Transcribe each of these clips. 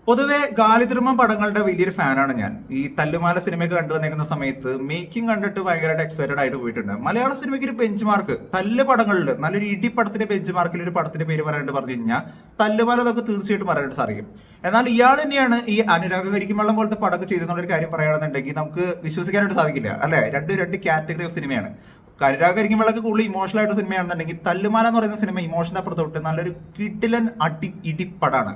പൊതുവെ ഗാലിദ്രമ പടങ്ങളുടെ വലിയൊരു ഫാനാണ് ഞാൻ. ഈ തല്ലുമാല സിനിമയൊക്കെ കണ്ടു വന്നേക്കുന്ന സമയത്ത് മേക്കിംഗ് കണ്ടിട്ട് ഭയങ്കരമായിട്ട് എക്സൈറ്റഡ് ആയിട്ട് പോയിട്ടുണ്ട്. മലയാള സിനിമയ്ക്ക് ഒരു ബെഞ്ച് മാർക്ക് തല്ല് പടങ്ങളിൽ നല്ലൊരു ഇടിപ്പടത്തിന്റെ ബെഞ്ച് മാർക്കിൽ ഒരു പടത്തിന്റെ പേര് പറയാണ്ട് പറഞ്ഞു കഴിഞ്ഞാൽ തല്ലുമാല നമുക്ക് തീർച്ചയായിട്ടും പറയാനായിട്ട് സാധിക്കും. എന്നാൽ ഇയാൾ തന്നെയാണ് ഈ അനുരാഗ കരിക്കുമ്പള്ളം പോലത്തെ പടമൊക്കെ ചെയ്തെന്നുള്ളൊരു കാര്യം പറയുകയാണെന്നുണ്ടെങ്കിൽ നമുക്ക് വിശ്വസിക്കാനായിട്ട് സാധിക്കില്ല അല്ലെ. രണ്ട് കാറ്റഗറി ഓഫ് സിനിമയാണ്. അനുരാഗ കരിക്കുമ്പളൊക്കെ കൂടുതൽ ഇമോഷണൽ ആയിട്ട് സിനിമയാണെന്നുണ്ടെങ്കിൽ തല്ലുമാല എന്ന് പറയുന്ന സിനിമ ഇമോഷണൽ അപ്പുറത്തോട്ട് നല്ലൊരു കിടിലൻ ഇടിപ്പടാണ്.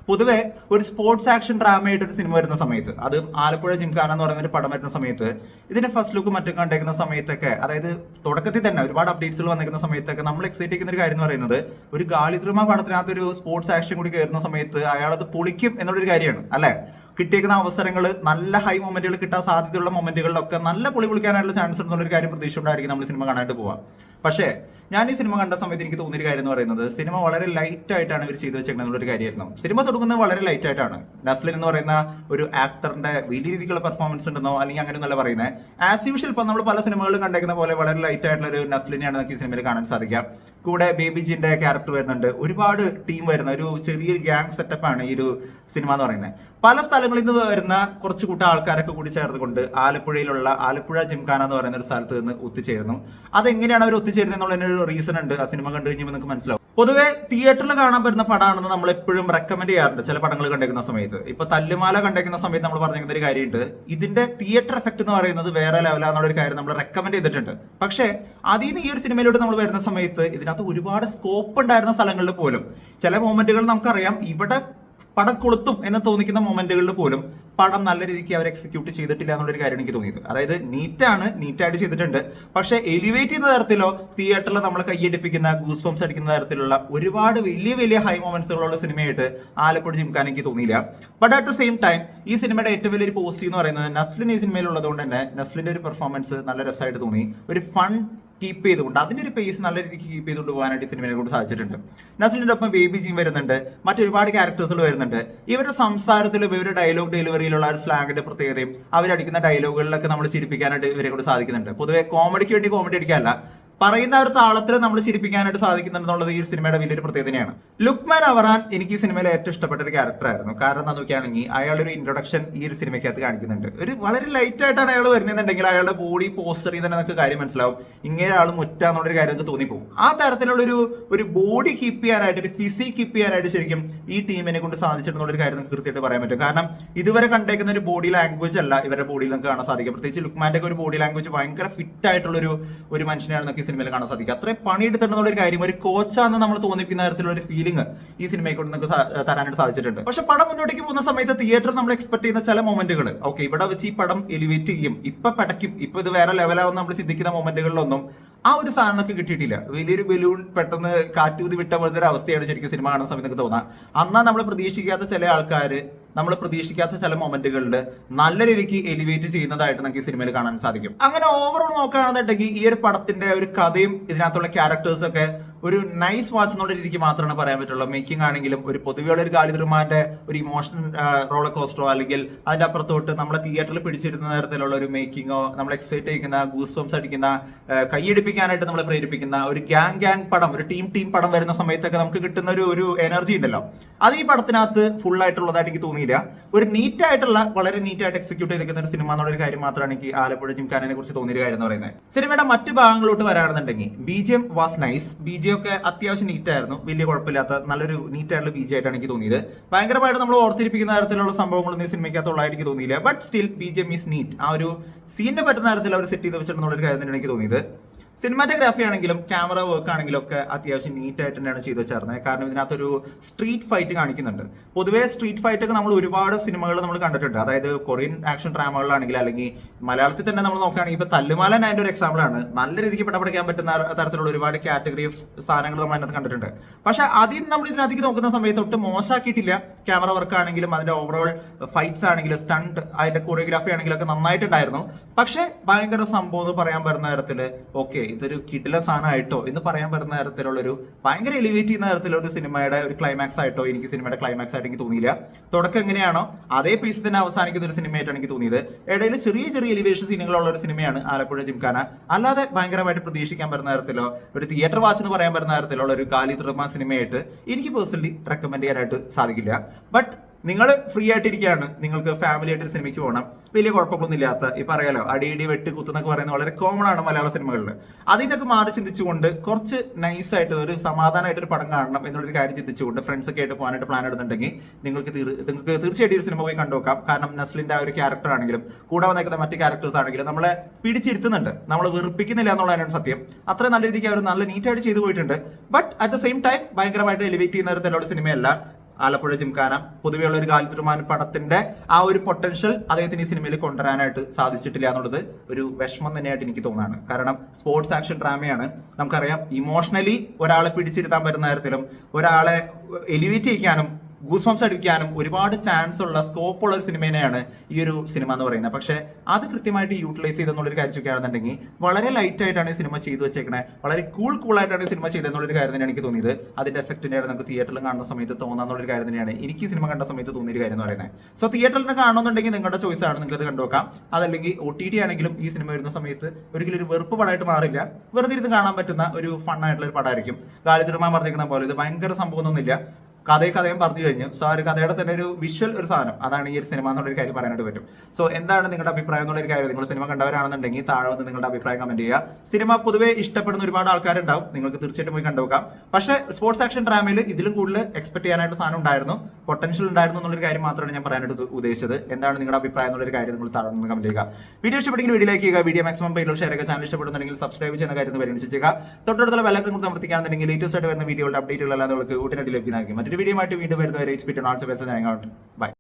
പൊതുവെ ഒരു സ്പോർട്സ് ആക്ഷൻ ഡ്രാമയായിട്ട് ഒരു സിനിമ വരുന്ന സമയത്ത്, അത് ആലപ്പുഴ ജിംഖാന എന്ന് പറയുന്ന ഒരു പടം വരുന്ന സമയത്ത്, ഇതിന്റെ ഫസ്റ്റ് ലുക്ക് മറ്റും കണ്ടേക്കുന്ന സമയത്തൊക്കെ, അതായത് തുടക്കത്തിൽ തന്നെ ഒരുപാട് അപ്ഡേറ്റ്സുകൾ വന്നിരിക്കുന്ന സമയത്തൊക്കെ നമ്മൾ എക്സൈറ്റ് ചെയ്യുന്ന ഒരു കാര്യം എന്ന് പറയുന്നത്, ഒരു ഗാലിദ്രമ പടത്തിനകത്ത് ഒരു സ്പോർട്സ് ആക്ഷൻ കൂടി കയറുന്ന സമയത്ത് അയാളത് പൊളിക്കും എന്നുള്ളൊരു കാര്യമാണ് അല്ലെ. കിട്ടിയേക്കുന്ന അവസരങ്ങൾ, നല്ല ഹൈ മൊമെന്റുകൾ കിട്ടാൻ സാധ്യതയുള്ള മൊമെന്റുകളിലൊക്കെ നല്ല പൊളിക്കാനായിട്ടുള്ള ചാൻസ് ഉണ്ടെന്നുള്ളൊരു കാര്യം പ്രതീക്ഷയോടായിരിക്കും നമ്മൾ സിനിമ കാണാനായിട്ട് പോവാം. പക്ഷേ ഞാൻ ഈ സിനിമ കണ്ട സമയത്ത് എനിക്ക് തോന്നിയൊരു കാര്യം എന്ന് പറയുന്നത്, സിനിമ വളരെ ലൈറ്റ് ആയിട്ടാണ് ഇവർ ചെയ്തു വെച്ചേക്കുന്നൊരു കാര്യമായിരുന്നു. സിനിമ തുടങ്ങുന്നത് വളരെ ലൈറ്റ് ആയിട്ടാണ്. നസ്ലിൻ എന്ന് പറയുന്ന ഒരു ആക്ടറിന്റെ വലിയ രീതിക്കുള്ള പെർഫോമൻസ് ഉണ്ടെന്നോ അല്ലെങ്കിൽ അങ്ങനെയൊന്നല്ല പറയുന്നത്. ആസ് യൂഷ്വൽ ഇപ്പം നമ്മൾ പല സിനിമകളിലും കണ്ടേക്കുന്ന പോലെ വളരെ ലൈറ്റ് ആയിട്ടുള്ള ഒരു നസ്ലിനെയാണ് നമുക്ക് ഈ സിനിമയിൽ കാണാൻ സാധിക്കുക. കൂടെ ബേബിജിന്റെ ക്യാരക്ടർ വരുന്നുണ്ട്, ഒരുപാട് ടീം വരുന്ന ഒരു ചെറിയൊരു ഗ്യാങ് സെറ്റപ്പാണ് ഈ ഒരു സിനിമ എന്ന് പറയുന്നത്. പല സ്ഥലങ്ങളിൽ നിന്ന് വരുന്ന കുറച്ച് കൂട്ടം ആൾക്കാരൊക്കെ കൂടി ചേർന്നുകൊണ്ട് ആലപ്പുഴയിലുള്ള ആലപ്പുഴ ജിംഖാന എന്ന് പറയുന്ന ഒരു സ്ഥലത്ത് നിന്ന് ഒത്തുചേരുന്നു. അതെങ്ങനെയാണ് അവർ ഒത്തുചേരുന്നത് എന്നുള്ളതിനൊരു റീസൺ ഉണ്ട്. ആ സിനിമ കണ്ടു കഴിഞ്ഞാൽ നിങ്ങൾക്ക് മനസ്സിലാവും. പൊതുവെ തിയേറ്ററിൽ കാണാൻ പറ്റുന്ന പടമാണെന്ന് നമ്മൾ എപ്പോഴും റെക്കമെൻഡ് ചെയ്യാറുണ്ട് ചില പടങ്ങൾ കണ്ടേക്കുന്ന സമയത്ത്. ഇപ്പൊ തല്ലുമാല കണ്ടേക്കുന്ന സമയത്ത് നമ്മൾ പറഞ്ഞിരിക്കുന്ന ഒരു കാര്യമുണ്ട്, ഇതിന്റെ തിയേറ്റർ എഫക്ട് എന്ന് പറയുന്നത് വേറെ ലെവലാണെന്നുള്ള കാര്യം നമ്മൾ റെക്കമെൻഡ് ചെയ്തിട്ടുണ്ട്. പക്ഷേ അതിൽ നിന്ന് ഈ ഒരു സിനിമയിലോട്ട് നമ്മൾ വരുന്ന സമയത്ത് ഇതിനകത്ത് ഒരുപാട് സ്കോപ്പ് ഉണ്ടായിരുന്ന സ്ഥലങ്ങളിൽ പോലും ചില മൊമെന്റുകൾ നമുക്കറിയാം ഇവിടെ പടം കൊളുത്തും എന്ന് തോന്നിക്കുന്ന മൊമെന്റുകളിൽ പോലും പടം നല്ല രീതിക്ക് അവർ എക്സിക്യൂട്ട് ചെയ്തിട്ടില്ല എന്നുള്ളൊരു കാര്യം എനിക്ക് തോന്നിയത്. അതായത് നീറ്റായിട്ട് ചെയ്തിട്ടുണ്ട്, പക്ഷെ എലിവേറ്റ് ചെയ്യുന്ന തരത്തിലോ തിയേറ്ററിൽ നമ്മളെ കൈയടിപ്പിക്കുന്ന ഗൂസ് ബംസ് അടിക്കുന്ന തരത്തിലുള്ള ഒരുപാട് വലിയ ഹൈ മൊമെന്റ്സുകളുള്ള സിനിമയായിട്ട് ആലപ്പുഴ ജിംഖാന എനിക്ക് തോന്നിയില്ല. But at the same time ഈ സിനിമയുടെ ഏറ്റവും വലിയൊരു പോസിറ്റീവ് എന്ന് പറയുന്നത് നസ്ലിൻ ഈ സിനിമയിൽ ഉള്ളതുകൊണ്ട് തന്നെ നസ്ലിന്റെ ഒരു പെർഫോമൻസ് നല്ല രസമായിട്ട് തോന്നി. ഒരു ഫൺ കീപ്പ് ചെയ്തുകൊണ്ട് അതിന്റെ ഒരു പേസ് നല്ല രീതിക്ക് കീപ്പ് ചെയ്തുകൊണ്ട് പോകാനായിട്ട് സിനിമയെ കൊണ്ട് സാധിച്ചിട്ടുണ്ട്. നസ്ലിന്റെ ഒപ്പം ബേബി ജിയും വരുന്നുണ്ട്, മറ്റൊരുപാട് ക്യാരക്ടേഴ്സുകൾ വരുന്നുണ്ട്. ഇവരുടെ സംസാരത്തിലും ഇവരുടെ ഡയലോഗ് ഡെലിവറിയിലുള്ള ഒരു സ്ലാങ്ങിന്റെ പ്രത്യേകതയും അവരടിക്കുന്ന ഡയലോഗുകളിലൊക്കെ നമ്മൾ ചിരിപ്പിക്കാനായിട്ട് ഇവരെ കൊണ്ട് സാധിക്കുന്നുണ്ട്. പൊതുവെ കോമഡിക്ക് വേണ്ടി കോമഡി അടിക്കാനല്ല, പറയുന്ന ഒരു താളത്തിൽ നമ്മൾ ചിരിപ്പിക്കാനായിട്ട് സാധിക്കുന്നുണ്ടെന്നുള്ളത് ഈ സിനിമയുടെ വലിയൊരു പ്രത്യേകതയാണ്. ലുക്മാൻ അവറാൻ എനിക്ക് ഈ സിനിമയിൽ ഏറ്റവും ഇഷ്ടപ്പെട്ട ഒരു ക്യാരക്ടറായിരുന്നു. കാരണം എന്താ നോക്കുകയാണെങ്കിൽ അയാളൊരു ഇൻട്രൊഡക്ഷൻ ഈ ഒരു സിനിമയ്ക്കകത്ത് കാണിക്കുന്നുണ്ട്. ഒരു വളരെ ലൈറ്റ് ആയിട്ടാണ് അയാൾ വരുന്നതെന്നുണ്ടെങ്കിൽ അയാളുടെ ബോഡി പോസ്റ്ററിൽ തന്നെ നമുക്ക് കാര്യം മനസ്സിലാവും, ഇങ്ങനെ ആൾ മുറ്റാന്നുള്ളൊരു കാര്യം നമുക്ക് തോന്നിപ്പോകും. ആ തരത്തിലുള്ള ഒരു ബോഡി കീപ്പ് ചെയ്യാനായിട്ട്, ഒരു ഫിസിക് കീപ്പ് ചെയ്യാനായിട്ട് ശരിക്കും ഈ ടീമിനെ കൊണ്ട് സാധിച്ചിട്ടുള്ളൊരു കാര്യം നമുക്ക് കൃത്യമായിട്ട് പറയാൻ പറ്റും. കാരണം ഇതുവരെ കണ്ടേക്കുന്ന ഒരു ബോഡി ലാംഗ്വേജ് അല്ല ഇവരുടെ ബോഡിയിൽ നമുക്ക് കാണാൻ സാധിക്കും. പ്രത്യേകിച്ച് ലുക്മാന്റെ ഒക്കെ ഒരു ബോഡി ലാംഗ്വേജ് ഭയങ്കര ഫിറ്റ് ആയിട്ടുള്ള ഒരു മനുഷ്യനാണ് സിനിമയിൽ കാണാൻ സാധിക്കും. അത്രയും പണിയെടുത്തിട്ടുള്ള ഒരു കാര്യം, ഒരു കോച്ചാന്ന് നമ്മൾ തോന്നിപ്പിക്കുന്ന തരത്തിലുള്ള ഒരു ഫീലിംഗ് ഈ സിനിമയെ കൊണ്ട് നമുക്ക് തരാനായിട്ട് സാധിച്ചിട്ടുണ്ട്. പക്ഷെ പടം മുന്നോട്ടേക്ക് പോകുന്ന സമയത്ത് തിയേറ്ററിൽ നമ്മൾ എക്സ്പെക്ട് ചെയ്യുന്ന ചില മൊമെന്റുകൾ, ഓക്കെ ഇവിടെ വെച്ച് ഈ പടം എലിവേറ്റ് ചെയ്യും, ഇപ്പൊ പടയ്ക്കും, ഇപ്പൊ ഇത് വേറെ ലെവലാവും നമ്മൾ ചിന്തിക്കുന്ന മൊമെന്റുകളിലൊന്നും ആ ഒരു സാധനം നമുക്ക് കിട്ടിയിട്ടില്ല. വലിയൊരു ബലൂൺ പെട്ടെന്ന് കാറ്റൂതി വിട്ട പോലത്തെ ഒരു അവസ്ഥയാണ് ശരിക്കും സിനിമ കാണുന്ന സമയത്ത് തോന്നാം. അന്നാ നമ്മൾ പ്രതീക്ഷിക്കാത്ത ചില ആൾക്കാർ നമ്മൾ പ്രതീക്ഷിക്കാത്ത ചില മൊമെന്റുകളിൽ നല്ല രീതിക്ക് എലിവേറ്റ് ചെയ്യുന്നതായിട്ട് നമുക്ക് ഈ സിനിമയിൽ കാണാൻ സാധിക്കും. അങ്ങനെ ഓവറോൾ നോക്കുകയാണെന്നുണ്ടെങ്കിൽ ഈ ഒരു പടത്തിന്റെ ഒരു കഥയും ഇതിനകത്തുള്ള ക്യാരക്ടേഴ്സും ഒക്കെ ഒരു നൈസ് വാച്ച് എന്നുള്ള രീതിക്ക് മാത്രമാണ് പറയാൻ പറ്റുള്ളൂ. മേക്കിംഗ് ആണെങ്കിലും ഒരു പൊതുവെയുള്ള ഒരു ഗാലിദ്രമാന്റെ ഒരു ഇമോഷണൽ റോളർ കോസ്റ്ററോ അല്ലെങ്കിൽ അതിന്റെ അപ്പുറത്തോട്ട് നമ്മളെ തിയേറ്ററിൽ പിടിച്ചിരുന്ന തരത്തിലുള്ള ഒരു മേക്കിങ്ങോ, നമ്മൾ എക്സൈറ്റ് ചെയ്യിക്കുന്ന ഗൂസ് ബംസ് അടിക്കുന്ന, കൈയടിപ്പിക്കാനായിട്ട് നമ്മളെ പ്രേരിപ്പിക്കുന്ന ഒരു ഗ്യാങ് പടം, ഒരു ടീം പടം വരുന്ന സമയത്തൊക്കെ നമുക്ക് കിട്ടുന്ന ഒരു എനർജി ഉണ്ടല്ലോ, അത് ഈ പടത്തിനകത്ത് ഫുൾ ആയിട്ടുള്ളതായിട്ട് എനിക്ക് തോന്നിയില്ല. ഒരു നീറ്റായിട്ടുള്ള വളരെ നീറ്റായിട്ട് എക്സിക്യൂട്ട് ചെയ്തിരിക്കുന്ന ഒരു സിനിമ എന്നുള്ള ഒരു കാര്യം മാത്രമാണ് എനിക്ക് ആലപ്പുഴ ജിംഖാനയെ കുറിച്ച് തോന്നിയൊരു കാര്യം എന്ന് പറയുന്നത്. സിനിമയുടെ മറ്റു ഭാഗങ്ങളോട്ട് വരാണെന്നുണ്ടെങ്കിൽ BGM വാസ് നൈസ്. BGM ഒക്കെ അത്യാവശ്യം നീറ്റായിരുന്നു, വലിയ കുഴപ്പമില്ലാത്ത നല്ലൊരു നീറ്റായിട്ടുള്ള BGM ആയിട്ടാണ് എനിക്ക് തോന്നിയത്. ഭയങ്കരമായിട്ട് നമ്മൾ ഓർത്തിരിപ്പിക്കുന്ന തരത്തിലുള്ള സംഭവങ്ങളൊന്നും ഈ സിനിമയ്ക്കകത്തുള്ളതായിട്ട് എനിക്ക് തോന്നിയില്ല. But still BGM is neat. ആ ഒരു സീനിനെ പറ്റുന്ന തരത്തിൽ അവർ സെറ്റ് ചെയ്ത് വെച്ചിട്ടുള്ള ഒരു കാര്യം തന്നെയാണ് എനിക്ക് തോന്നിയത്. സിനിമാറ്റോഗ്രാഫി ആണെങ്കിലും ക്യാമറ വർക്ക് ആണെങ്കിലും ഒക്കെ അത്യാവശ്യം നീറ്റ് ആയിട്ട് തന്നെയാണ് ചെയ്തു വെച്ചിരുന്നത്. കാരണം ഇതിനകത്തൊരു സ്ട്രീറ്റ് ഫൈറ്റ് കാണിക്കുന്നുണ്ട്. പൊതുവേ സ്ട്രീറ്റ് ഫൈറ്റ് ഒക്കെ നമ്മൾ ഒരുപാട് സിനിമകൾ നമ്മൾ കണ്ടിട്ടുണ്ട്. അതായത് കൊറിയൻ ആക്ഷൻ ഡ്രാമകളിലാണെങ്കിൽ അല്ലെങ്കിൽ മലയാളത്തിൽ തന്നെ നമ്മൾ നോക്കുകയാണെങ്കിൽ ഇപ്പൊ തല്ലുമാല അതിന്റെ ഒരു എക്സാമ്പിൾ ആണ്. നല്ല രീതിക്ക് പടപടിക്കാൻ പറ്റുന്ന തരത്തിലുള്ള ഒരുപാട് കാറ്റഗറി ഓഫ് സാധനങ്ങൾ നമ്മൾ അതിനകത്ത് കണ്ടിട്ടുണ്ട്. പക്ഷെ അതിൽ നമ്മൾ ഇതിനകത്തേക്ക് നോക്കുന്ന സമയത്ത് ഒട്ടും മോശമാക്കിയിട്ടില്ല. ക്യാമറ വർക്ക് ആണെങ്കിലും അതിന്റെ ഓവറോൾ ഫൈറ്റ്സ് ആണെങ്കിലും സ്റ്റണ്ട് അതിന്റെ കൊറിയോഗ്രാഫി ആണെങ്കിലും ഒക്കെ നന്നായിട്ടുണ്ടായിരുന്നു. പക്ഷെ ഭയങ്കര സംഭവം എന്ന് പറയാൻ പറ്റുന്ന തരത്തില് ഓക്കെ ഇതൊരു കിടില സാധനമായിട്ടോ എന്ന് പറയാൻ പറ്റുന്ന തരത്തിലുള്ളൊരു ഭയങ്കര എലിവേറ്റ് ചെയ്യുന്ന തരത്തിലുള്ള ഒരു സിനിമയുടെ ഒരു ക്ലൈമാക്സ് ആയിട്ടോ എനിക്ക് സിനിമയുടെ ക്ലൈമാക്സ് ആയിട്ട് എനിക്ക് തോന്നിയില്ല. തുടക്കം എങ്ങനെയാണോ അതേ പീസ് തന്നെ അവസാനിക്കുന്ന ഒരു സിനിമയായിട്ടാണ് എനിക്ക് തോന്നിയത്. ഇടയിൽ ചെറിയ എലിവേഷൻ സീനുകളുള്ള ഒരു സിനിമയാണ് ആലപ്പുഴ ജിംഖാന. അല്ലാതെ ഭയങ്കരമായിട്ട് പ്രതീക്ഷിക്കാൻ പറ്റുന്ന തരത്തിലോ ഒരു തിയേറ്റർ വാച്ച് എന്ന് പറയാൻ പറ്റുന്ന തരത്തിലുള്ള ഒരു ഗാലിദ്രമ സിനിമയായിട്ട് എനിക്ക് പേഴ്സണലി റെക്കമെൻഡ് ചെയ്യാനായിട്ട് സാധിക്കില്ല. ബട്ട് നിങ്ങൾ ഫ്രീ ആയിട്ടിരിക്കുകയാണ്, നിങ്ങൾക്ക് ഫാമിലി ആയിട്ട് ഒരു സിനിമയ്ക്ക് പോകണം, വലിയ കുഴപ്പങ്ങളൊന്നും ഇല്ലാത്ത ഈ പറയാലോ അടിയിടി വെട്ട് കുത്തുന്നൊക്കെ പറയുന്നത് വളരെ കോമൺ ആണ് മലയാള സിനിമകളിൽ. അതിനൊക്കെ മാറി ചിന്തിച്ചുകൊണ്ട് കുറച്ച് നൈസായിട്ട് ഒരു സമാധാനമായിട്ട് ഒരു പടം കാണണം എന്നുള്ളൊരു കാര്യം ചിന്തിച്ചുകൊണ്ട് ഫ്രണ്ട്സ് ഒക്കെ ആയിട്ട് പോകാനായിട്ട് പ്ലാൻ ഇടുന്നുണ്ടെങ്കിൽ നിങ്ങൾക്ക് തീർച്ചയായിട്ടും ഒരു സിനിമ പോയി കണ്ടുനോക്കാം. കാരണം നസ്ലിന്റെ ആ ഒരു ക്യാരക്ടർ ആണെങ്കിലും കൂടെ വന്നേക്കുന്ന മറ്റ് ക്യാരക്ടേഴ്സ് ആണെങ്കിലും നമ്മളെ പിടിച്ചിരുത്തുന്നുണ്ട്, നമ്മൾ വെറുപ്പിക്കുന്നില്ല എന്നുള്ളതാണ് സത്യം. അത്ര നല്ല രീതിക്ക് അവർ നല്ല നീറ്റായിട്ട് ചെയ്തു പോയിട്ടുണ്ട്. But at the same time ഭയങ്കരമായിട്ട് എലിവേറ്റ് ചെയ്യുന്ന തരത്തിലുള്ള സിനിമയല്ല ആലപ്പുഴ ജിംഖാന. പൊതുവെയുള്ള ഒരു ഗാലിത്തുമാൻ പടത്തിന്റെ ആ ഒരു പൊട്ടൻഷ്യൽ അദ്ദേഹത്തിന് ഈ സിനിമയിൽ കൊണ്ടുവരാനായിട്ട് സാധിച്ചിട്ടില്ല എന്നുള്ളത് ഒരു വിഷമം തന്നെയായിട്ട് എനിക്ക് തോന്നുകയാണ്. കാരണം സ്പോർട്സ് ആക്ഷൻ ഡ്രാമയാണ്, നമുക്കറിയാം ഇമോഷണലി ഒരാളെ പിടിച്ചിരുത്താൻ പറ്റുന്ന തരത്തിലും ഒരാളെ എലിവേറ്റ് ചെയ്യിക്കാനും ഗൂസ്ബംസ് അടിക്കാനും ഒരുപാട് ചാൻസ് ഉള്ള സ്കോപ്പ് ഉള്ള ഒരു സിനിമേനെയാണ് ഈ ഒരു സിനിമ എന്ന് പറയുന്നത്. പക്ഷേ അത് കൃത്യമായിട്ട് യൂട്ടിലൈസ് ചെയ്തെന്നുള്ളൊരു കാര്യം ചോദിക്കുകയാണെന്നുണ്ടെങ്കിൽ വളരെ ലൈറ്റ് ആയിട്ടാണ് ഈ സിനിമ ചെയ്തു വെച്ചേക്കണേ, വളരെ കൂളായിട്ടാണ് ഈ സിനിമ ചെയ്തെന്നുള്ളൊരു കാര്യം തന്നെയാണ് എനിക്ക് തോന്നിയത്. അതിന്റെ എഫക്റ്റിന്റെ നമുക്ക് തിയേറ്ററിൽ കാണുന്ന സമയത്ത് തോന്നാന്നുള്ളൊരു കാര്യം തന്നെയാണ് എനിക്ക് ഈ സിനിമ കണ്ട സമയത്ത് തോന്നിയൊരു കാര്യം എന്ന് പറയുന്നത്. സോ തിയേറ്ററിൽ കാണുന്നുണ്ടെങ്കിൽ നിങ്ങളുടെ ചോയ്സ് ആണ്, നിങ്ങൾക്ക് അത് കണ്ടുവെക്കാം. അതല്ലെങ്കിൽ OTT ആണെങ്കിലും ഈ സിനിമ വരുന്ന സമയത്ത് ഒരിക്കലും ഒരു വെറുപ്പ് പടമായിട്ട് മാറില്ല, വെറുതെ ഇരുന്ന് കാണാൻ പറ്റുന്ന ഒരു ഫണ്ണായിട്ടുള്ള ഒരു പടമായിരിക്കും. ഗാലിത്തുമാൻ പറഞ്ഞിരിക്കുന്ന പോലെ ഇത് ഭയങ്കര സംഭവമൊന്നുമില്ല, കഥയും പറഞ്ഞു കഴിഞ്ഞു. സോ ആ ഒരു കഥയുടെ തന്നെ ഒരു വിഷ്വൽ ഒരു സാധനം, അതാണ് ഈ ഒരു സിനിമ എന്നുള്ളൊരു കാര്യം പറയാനായിട്ട് പറ്റും. സോ എന്താണ് നിങ്ങളുടെ അഭിപ്രായം എന്നുള്ളൊരു കാര്യം, നിങ്ങൾ സിനിമ കണ്ടവരാണെന്നുണ്ടെങ്കിൽ താഴെ വന്ന് നിങ്ങളുടെ അഭിപ്രായം കമന്റ് ചെയ്യുക. സിനിമ പൊതുവേ ഇഷ്ടപ്പെടുന്ന ഒരുപാട് ആൾക്കാരുണ്ടാവും, നിങ്ങൾക്ക് തീർച്ചയായിട്ടും പോയി കണ്ടുവെക്കാം. പക്ഷേ സ്പോർട്സ് ആക്ഷൻ ഡ്രാമയിൽ ഇതിലും കൂടുതൽ എക്സ്പെക്ട് ചെയ്യാനായിട്ട് സാധനം ഉണ്ടായിരുന്നു, പൊട്ടൻഷ്യൽ ഉണ്ടായിരുന്നു എന്നുള്ളൊരു കാര്യം മാത്രമാണ് ഞാൻ പറയാനായിട്ട് ഉദ്ദേശിച്ചത്. എന്താണ് നിങ്ങളുടെ അഭിപ്രായം എന്നുള്ളൊരു കാര്യം നിങ്ങൾ താഴെ നിന്ന് കമന്റ് ചെയ്യുക. വീഡിയോ ഇഷ്ടപ്പെട്ടെങ്കിൽ വീഡിയോ ലൈക്ക് ചെയ്യുക, വീഡിയോ മാക്സിമം പേരിൽ ഷെയർ ചെയ്യുക, ചാനൽ ഇഷ്ടപ്പെടുന്നുണ്ടെങ്കിൽ സബ്സ്ക്രൈബ് ചെയ്യുന്ന കാര്യം പരിഗണിക്കുക. തൊട്ടടുത്തുള്ള ബെല്ലൈക്കൺ കൂടി അമർത്തിക്കുകയാണെന്നുണ്ടെങ്കിൽ ലേറ്റസ്റ്റ് ആയിട്ട് വരുന്ന വീഡിയോയുടെ അപ്ഡേറ്റുകളെല്ലാം നിങ്ങൾക്ക് ഉടനടി ലഭ്യമായിരിക്കും. മറ്റൊരു വീഡിയോ ആയിട്ട് വീണ്ടും വരുന്നവരെ it's been also best. Bye.